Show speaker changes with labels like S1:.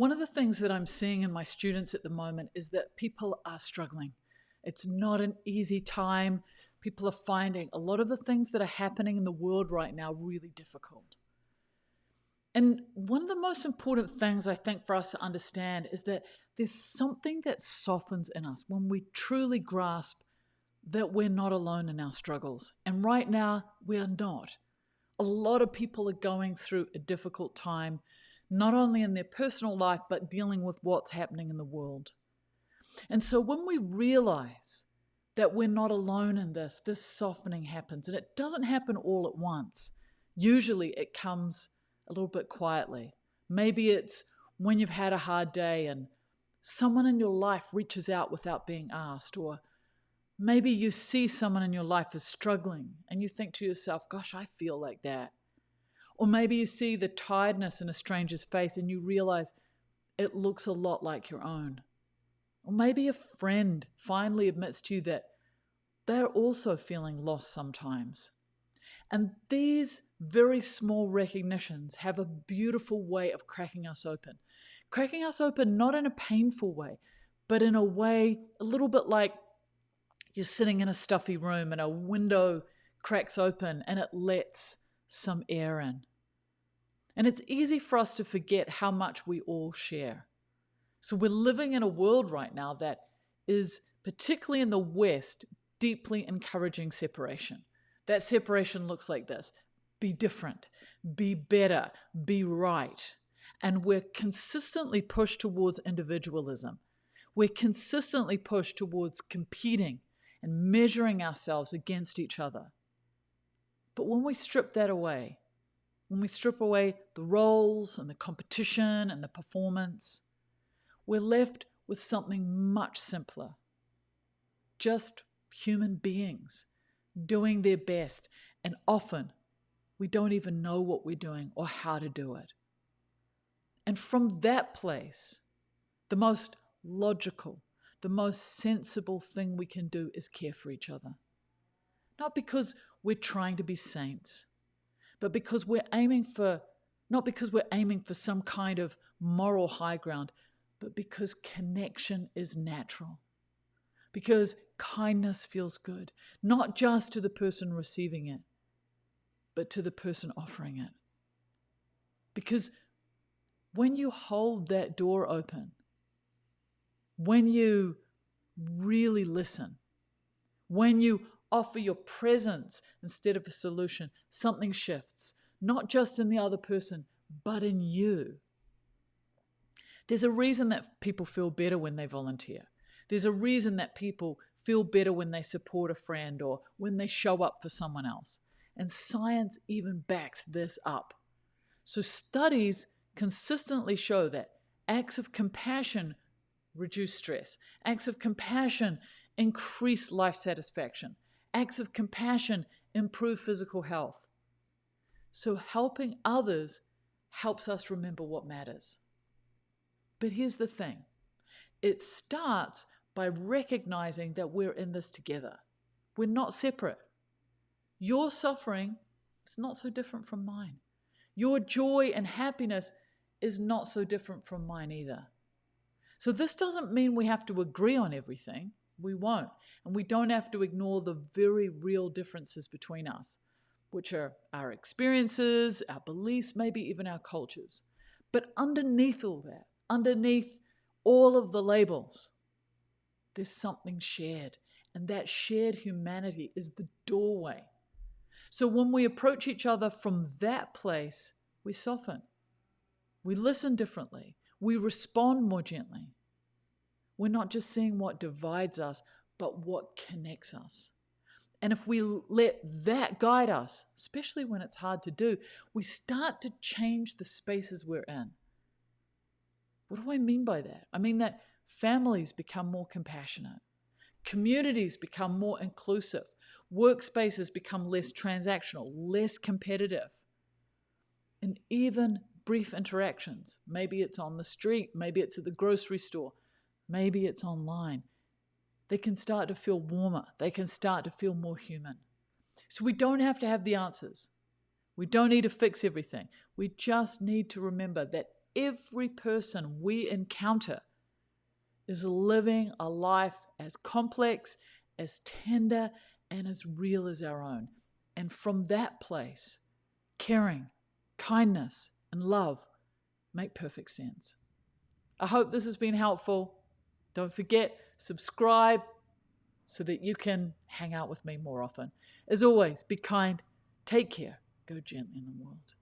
S1: One of the things that I'm seeing in my students at the moment is that people are struggling. It's not an easy time. People are finding a lot of the things that are happening in the world right now really difficult. And one of the most important things I think for us to understand is that there's something that softens in us when we truly grasp that we're not alone in our struggles. And right now, we are not. A lot of people are going through a difficult time, not only in their personal life, but dealing with what's happening in the world. And so when we realize that we're not alone in this softening happens. And it doesn't happen all at once. Usually it comes a little bit quietly. Maybe it's when you've had a hard day and someone in your life reaches out without being asked, or maybe you see someone in your life is struggling and you think to yourself, gosh, I feel like that. Or maybe you see the tiredness in a stranger's face and you realize it looks a lot like your own. Or maybe a friend finally admits to you that they're also feeling lost sometimes. And these very small recognitions have a beautiful way of cracking us open. Cracking us open not in a painful way, but in a way a little bit like you're sitting in a stuffy room and a window cracks open and it lets some air in. And it's easy for us to forget how much we all share. So we're living in a world right now that is, particularly in the West, deeply encouraging separation. That separation looks like this: be different, be better, be right. And we're consistently pushed towards individualism. We're consistently pushed towards competing and measuring ourselves against each other. But when we strip that away, when we strip away the roles and the competition and the performance, we're left with something much simpler. Just human beings doing their best, and often we don't even know what we're doing or how to do it. And from that place, the most logical, the most sensible thing we can do is care for each other. Not because we're trying to be saints, but because not because we're aiming for some kind of moral high ground, but because connection is natural. Because kindness feels good, not just to the person receiving it, but to the person offering it. Because when you hold that door open, when you really listen, when you offer your presence instead of a solution, something shifts, not just in the other person, but in you. There's a reason that people feel better when they volunteer. There's a reason that people feel better when they support a friend or when they show up for someone else. And science even backs this up. So studies consistently show that acts of compassion reduce stress. Acts of compassion increase life satisfaction. Acts of compassion improve physical health. So helping others helps us remember what matters. But here's the thing. It starts by recognizing that we're in this together. We're not separate. Your suffering is not so different from mine. Your joy and happiness is not so different from mine either. So this doesn't mean we have to agree on everything. We won't. And we don't have to ignore the very real differences between us, which are our experiences, our beliefs, maybe even our cultures. But underneath all that, underneath all of the labels, there's something shared. And that shared humanity is the doorway. So when we approach each other from that place, we soften. We listen differently. We respond more gently. We're not just seeing what divides us, but what connects us. And if we let that guide us, especially when it's hard to do, we start to change the spaces we're in. What do I mean by that? I mean that families become more compassionate. Communities become more inclusive. Workspaces become less transactional, less competitive. And even brief interactions, maybe it's on the street, maybe it's at the grocery store, maybe it's online, they can start to feel warmer. They can start to feel more human. So we don't have to have the answers. We don't need to fix everything. We just need to remember that every person we encounter is living a life as complex, as tender, and as real as our own. And from that place, caring, kindness, and love make perfect sense. I hope this has been helpful. Don't forget, subscribe so that you can hang out with me more often. As always, be kind, take care, go gently in the world.